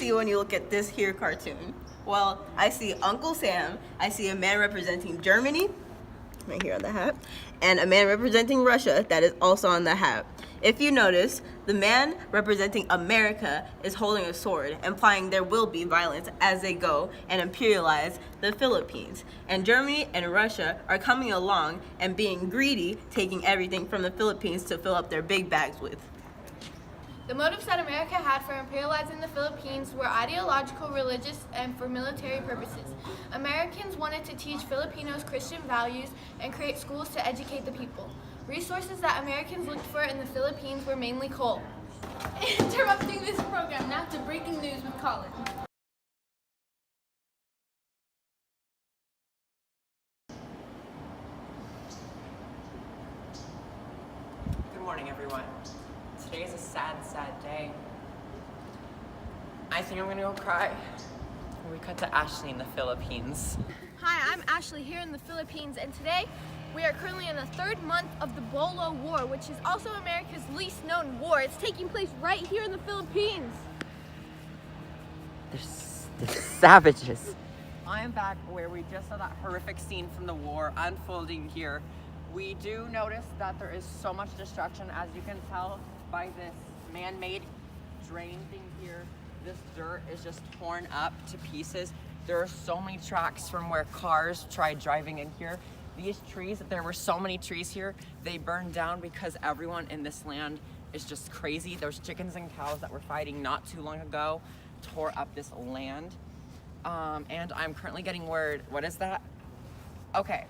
see when you look at this here cartoon? Well, I see Uncle Sam, I see a man representing Germany, right here on the hat, and a man representing Russia that is also on the hat. If you notice, the man representing America is holding a sword, implying there will be violence as they go and imperialize the Philippines. And Germany and Russia are coming along and being greedy, taking everything from the Philippines to fill up their big bags with. The motives that America had for imperializing the Philippines were ideological, religious, and for military purposes. Americans wanted to teach Filipinos Christian values and create schools to educate the people. Resources that Americans looked for in the Philippines were mainly coal. Interrupting this program now to breaking news with Colin. Good morning, everyone. Today is a sad, sad day. I think I'm gonna go cry. We cut to Ashley in the Philippines. Hi, I'm Ashley here in the Philippines, and today we are currently in the third month of the Bolo War, which is also America's least known war. It's taking place right here in the Philippines. They're savages. I am back where we just saw that horrific scene from the war unfolding here. We do notice that there is so much destruction, as you can tell by this man-made drain thing here. This dirt is just torn up to pieces. There are so many tracks from where cars tried driving in here. These trees, there were so many trees here, they burned down because everyone in this land is just crazy. Those chickens and cows that were fighting not too long ago tore up this land. And I'm currently getting word, what is that? Okay.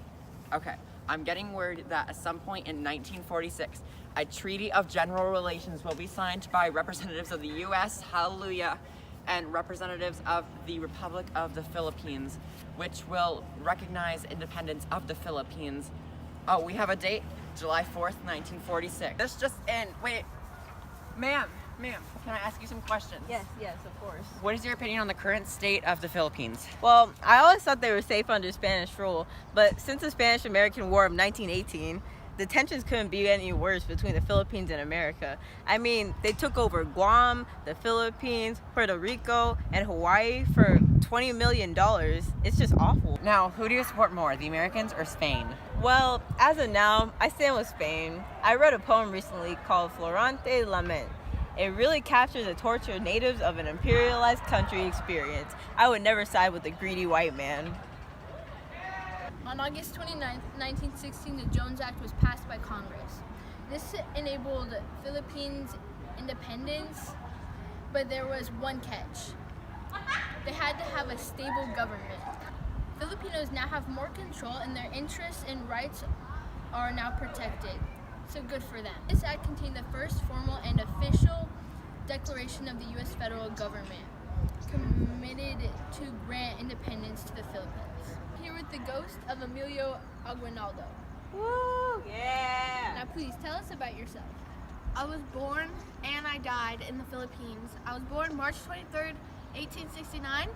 I'm getting word that at some point in 1946, a treaty of general relations will be signed by representatives of the US, hallelujah, and representatives of the Republic of the Philippines, which will recognize independence of the Philippines. Oh, we have a date, July 4th, 1946. This just in, wait, ma'am, can I ask you some questions? Yes, of course. What is your opinion on the current state of the Philippines? Well, I always thought they were safe under Spanish rule, but since the Spanish-American War of 1918, the tensions couldn't be any worse between the Philippines and America. I mean, they took over Guam, the Philippines, Puerto Rico, and Hawaii for $20 million. It's just awful. Now, who do you support more, the Americans or Spain? Well, as of now, I stand with Spain. I read a poem recently called Florante Lament. It really captures the tortured natives of an imperialized country experience. I would never side with a greedy white man. On August 29, 1916, the Jones Act was passed by Congress. This enabled Philippines independence, but there was one catch. They had to have a stable government. Filipinos now have more control, and their interests and rights are now protected. So good for them. This act contained the first formal and official declaration of the U.S. federal government, committed to grant independence to the Philippines. Here with the ghost of Emilio Aguinaldo. Woo! Yeah! Now please tell us about yourself. I was born and I died in the Philippines. I was born March 23rd, 1869,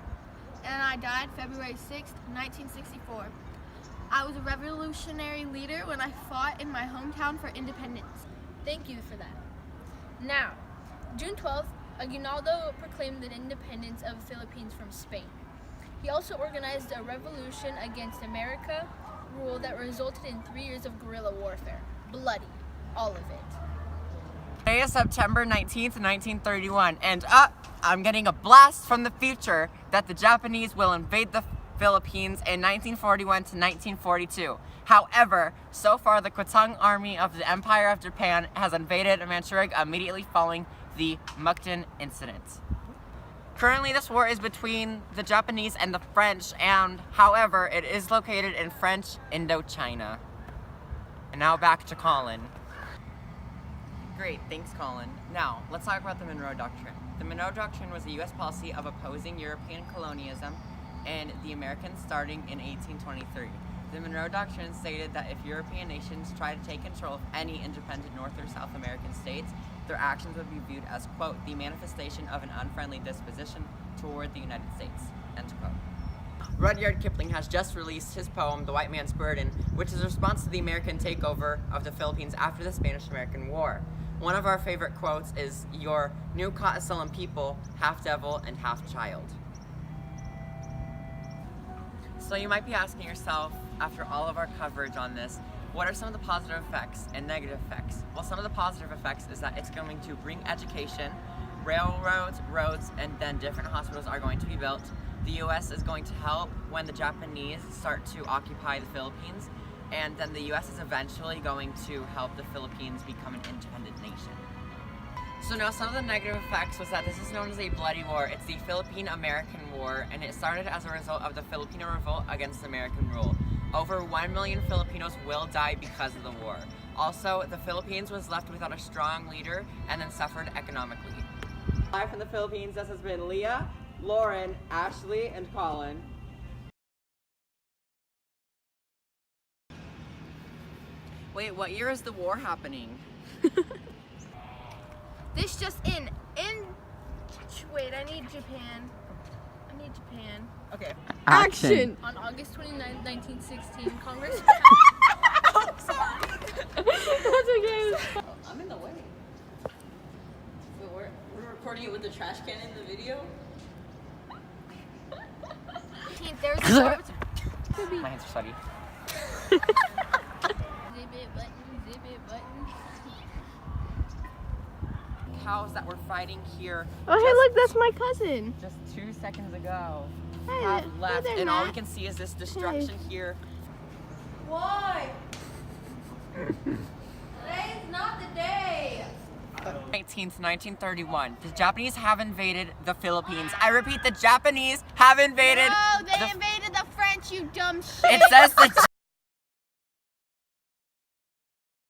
and I died February 6th, 1964. I was a revolutionary leader when I fought in my hometown for independence. Thank you for that. Now, June 12th, Aguinaldo proclaimed the independence of the Philippines from Spain. He also organized a revolution against America rule that resulted in 3 years of guerrilla warfare. Bloody, all of it. Today is September 19th, 1931, and I'm getting a blast from the future that the Japanese will invade the Philippines in 1941 to 1942. However, so far the Kwotung Army of the Empire of Japan has invaded Manchuria immediately following the Mukden incident. Currently, this war is between the Japanese and the French, and however, it is located in French Indochina. And now back to Colin. Great, thanks Colin. Now, let's talk about the Monroe Doctrine. The Monroe Doctrine was a U.S. policy of opposing European colonialism and the Americans starting in 1823. The Monroe Doctrine stated that if European nations try to take control of any independent North or South American states, their actions would be viewed as, quote, the manifestation of an unfriendly disposition toward the United States, end quote. Rudyard Kipling has just released his poem, The White Man's Burden, which is a response to the American takeover of the Philippines after the Spanish-American War. One of our favorite quotes is, "Your new Cotasalan people, half devil and half child." So you might be asking yourself, after all of our coverage on this, what are some of the positive effects and negative effects? Well, some of the positive effects is that it's going to bring education, railroads, roads, and then different hospitals are going to be built. The US is going to help when the Japanese start to occupy the Philippines, and then the US is eventually going to help the Philippines become an independent nation. So now some of the negative effects was that this is known as a bloody war. It's the Philippine-American War, and it started as a result of the Filipino revolt against American rule. Over 1 million Filipinos will die because of the war. Also, the Philippines was left without a strong leader and then suffered economically. Live from the Philippines, this has been Leah, Lauren, Ashley, and Colin. Wait, what year is the war happening? This just in. Wait, I need Japan. Okay. Action. On August 29, 1916, Congress That's okay. I'm in the way. Wait, we're recording it with the trash can in the video? There's My hands are sweaty. Zip it button. Cows that were fighting here Oh, hey, look, that's my cousin. just 2 seconds ago Hey, have hey left, there, and all we Matt. can see is this destruction here. Why? Today is not the day. 19th, 1931. The Japanese have invaded the Philippines. I repeat, the Japanese have invaded. No, they the- invaded the French, you dumb shit. It says the